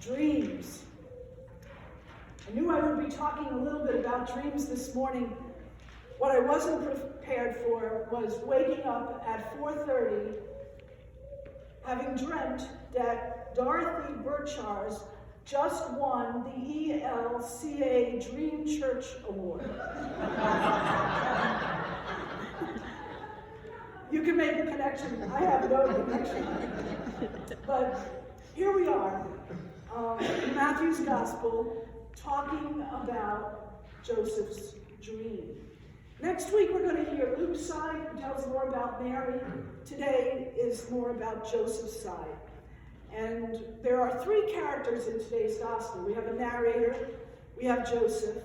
Dreams. I knew I would be talking a little bit about dreams this morning. What I wasn't prepared for was waking up at 4:30, having dreamt that Dorothy Burchars just won the ELCA Dream Church Award. You can make a connection. I have no connection. But here we are, in Matthew's Gospel, talking about Joseph's dream. Next week we're going to hear Luke's side, who tells more about Mary. Today is more about Joseph's side. And there are three characters in today's Gospel. We have a narrator, we have Joseph,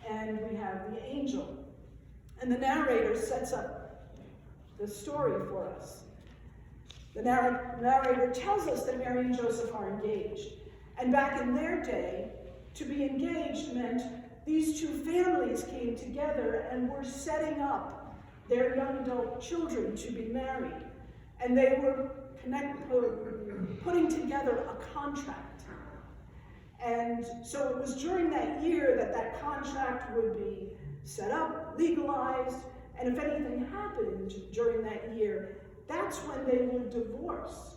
and we have the angel. And the narrator sets up the story for us. The narrator tells us that Mary and Joseph are engaged. And back in their day, to be engaged meant these two families came together and were setting up their young adult children to be married. And they were putting together a contract. And so it was during that year that that contract would be set up, legalized, and if anything happened during that year, that's when they would divorce.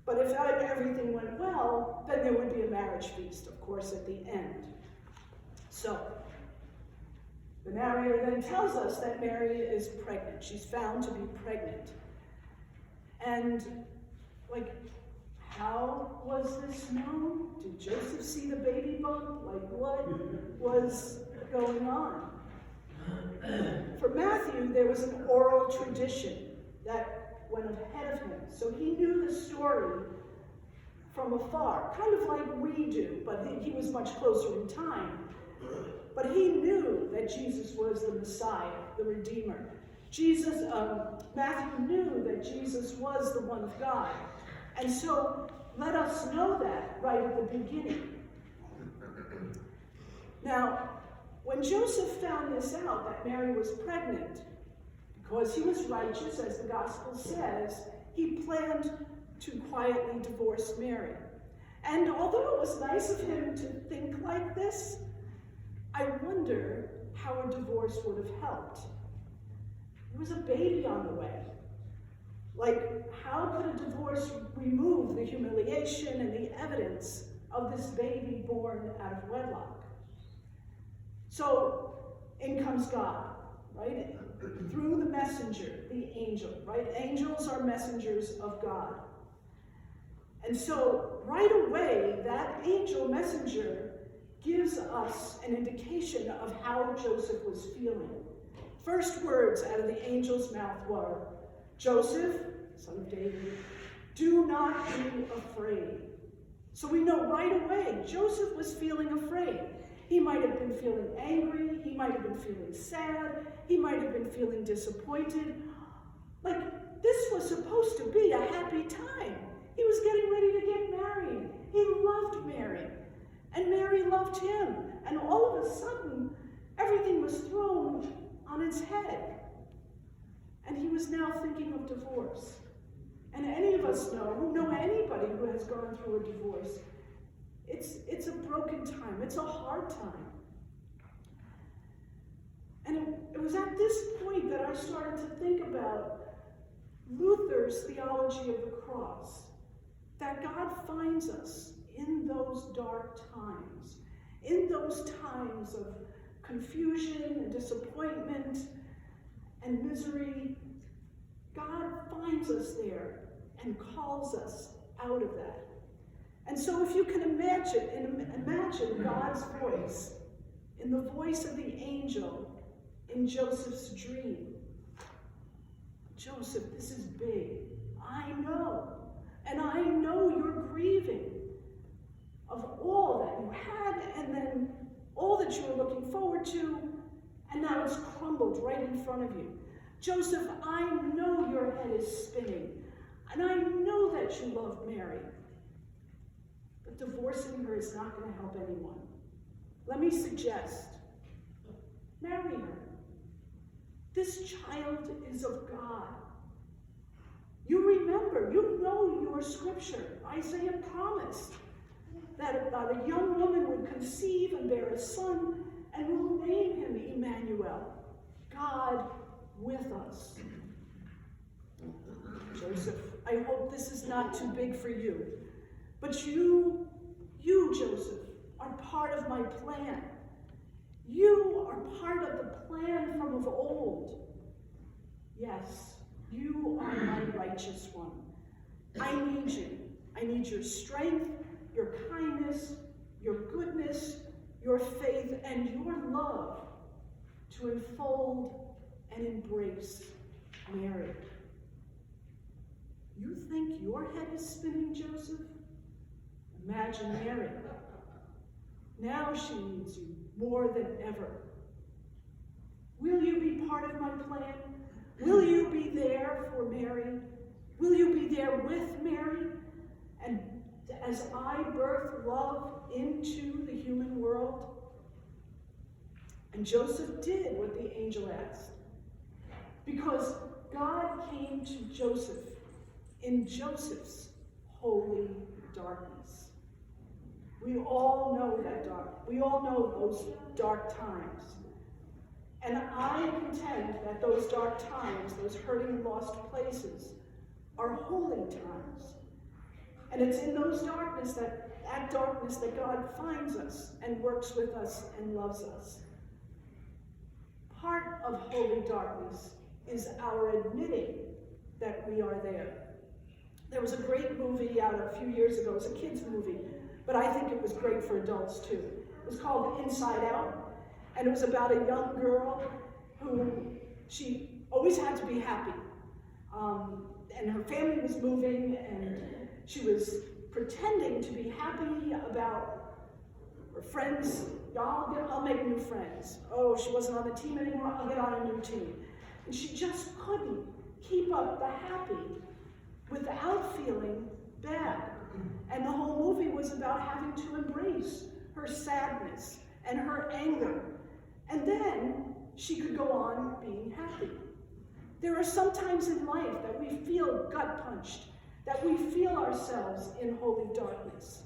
But if everything went well, then there would be a marriage feast, of course, at the end. So, the narrator then tells us that Mary is pregnant. She's found to be pregnant. And, how was this known? Did Joseph see the baby bump? What was going on? For Matthew, there was an oral tradition that went ahead of him. So he knew the story from afar, kind of like we do, but he was much closer in time. But he knew that Jesus was the Messiah, the Redeemer. Matthew knew that Jesus was the one of God. And so let us know that right at the beginning. Now, when Joseph found this out, that Mary was pregnant, because he was righteous, as the gospel says, he planned to quietly divorce Mary. And although it was nice of him to think like this, I wonder how a divorce would have helped. There was a baby on the way. How could a divorce remove the humiliation and the evidence of this baby born out of wedlock? So, in comes God, right? Through the messenger, the angel, right? Angels are messengers of God. And so, right away, that angel messenger gives us an indication of how Joseph was feeling. First words out of the angel's mouth were, "Joseph, son of David, do not be afraid." So we know right away, Joseph was feeling afraid. He might have been feeling angry, he might have been feeling sad, he might have been feeling disappointed. This was supposed to be a happy time. He was getting ready to get married. He loved Mary, and Mary loved him. And all of a sudden, everything was thrown on its head. And he was now thinking of divorce. And any of us who know anybody who has gone through a divorce, it's a broken time. It's a hard time. And it was at this point that I started to think about Luther's theology of the cross, that God finds us in those dark times, in those times of confusion and disappointment and misery. God finds us there and calls us out of that. And so if you can imagine God's voice in the voice of the angel in Joseph's dream. Joseph, this is big. I know. And I know you're grieving of all that you had and then all that you were looking forward to, and now it's crumbled right in front of you. Joseph, I know your head is spinning, and I know that you love Mary. But divorcing her is not going to help anyone. Let me suggest, marry her. This child is of God. You remember, you know your scripture. Isaiah promised that a young woman would conceive and bear a son, and will name him Emmanuel, God with us. Joseph, I hope this is not too big for you, but you, Joseph, are part of my plan. You are part of the plan from of old. Yes, you are my righteous one. I need you. I need your strength, your kindness, your goodness, your faith, and your love to enfold and embrace Mary. You think your head is spinning, Joseph? Imagine Mary. Now she needs you more than ever. Will you be part of my plan? Will you be there for Mary? Will you be there with Mary? And as I birth love into the human world? And Joseph did what the angel asked. Because God came to Joseph in Joseph's holy darkness. We all know those dark times. And I contend that those dark times, those hurting and lost places, are holy times. And it's in those darkness that God finds us and works with us and loves us. Part of holy darkness is our admitting that we are there. There was a great movie out a few years ago. It was a kids' movie, but I think it was great for adults too. It was called Inside Out, and it was about a young girl who she always had to be happy. And her family was moving, and she was pretending to be happy about her friends. I'll make new friends. Oh, she wasn't on the team anymore, I'll get on a new team. And she just couldn't keep up the happy without feeling bad. And the whole movie was about having to embrace her sadness and her anger. And then she could go on being happy. There are some times in life that we feel gut-punched, that we feel ourselves in holy darkness.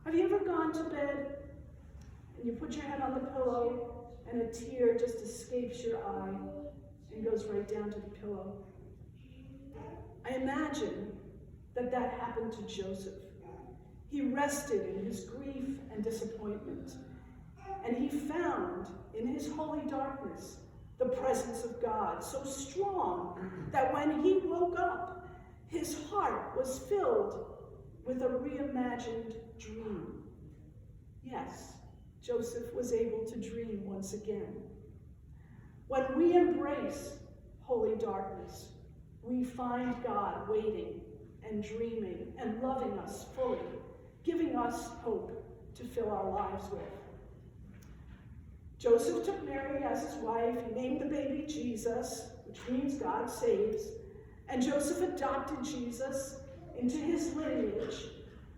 Have you ever gone to bed and you put your head on the pillow and a tear just escapes your eye and goes right down to the pillow? I imagine that happened to Joseph. He rested in his grief and disappointment, and he found in his holy darkness the presence of God so strong that when he woke up, his heart was filled with a reimagined dream. Yes, Joseph was able to dream once again. When we embrace holy darkness, we find God waiting and dreaming and loving us fully, giving us hope to fill our lives with. Joseph took Mary as his wife. He named the baby Jesus, which means God saves. And Joseph adopted Jesus into his lineage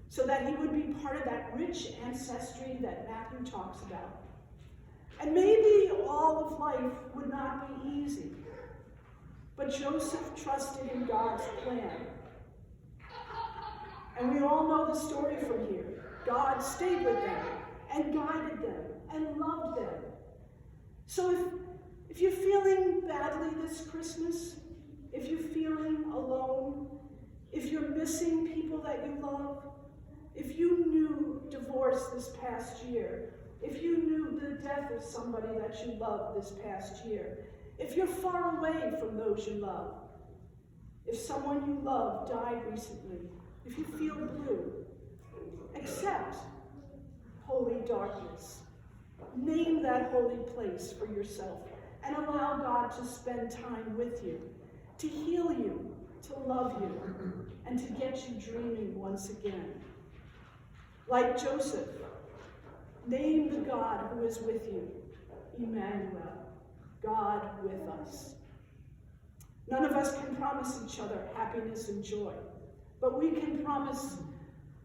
so that he would be part of that rich ancestry that Matthew talks about. And maybe all of life would not be easy, but Joseph trusted in God's plan. And we all know the story from here. God stayed with them and guided them and loved them. So if you're feeling badly this Christmas, if you're feeling alone, if you're missing people that you love, if you knew divorce this past year, if you knew the death of somebody that you loved this past year, if you're far away from those you love, if someone you love died recently, if you feel blue, accept holy darkness. Name that holy place for yourself and allow God to spend time with you, to heal you, to love you, and to get you dreaming once again. Like Joseph, name the God who is with you, Emmanuel, God with us. None of us can promise each other happiness and joy, but we can promise,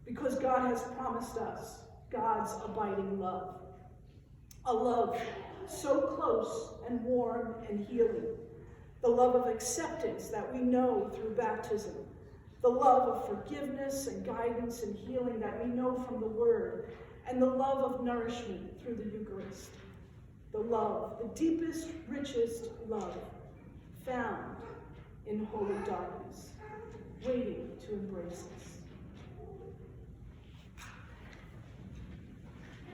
because God has promised us, God's abiding love. A love so close and warm and healing the love of acceptance that we know through baptism, the love of forgiveness and guidance and healing that we know from the Word, and the love of nourishment through the Eucharist. The love, the deepest, richest love found in holy darkness, waiting to embrace us.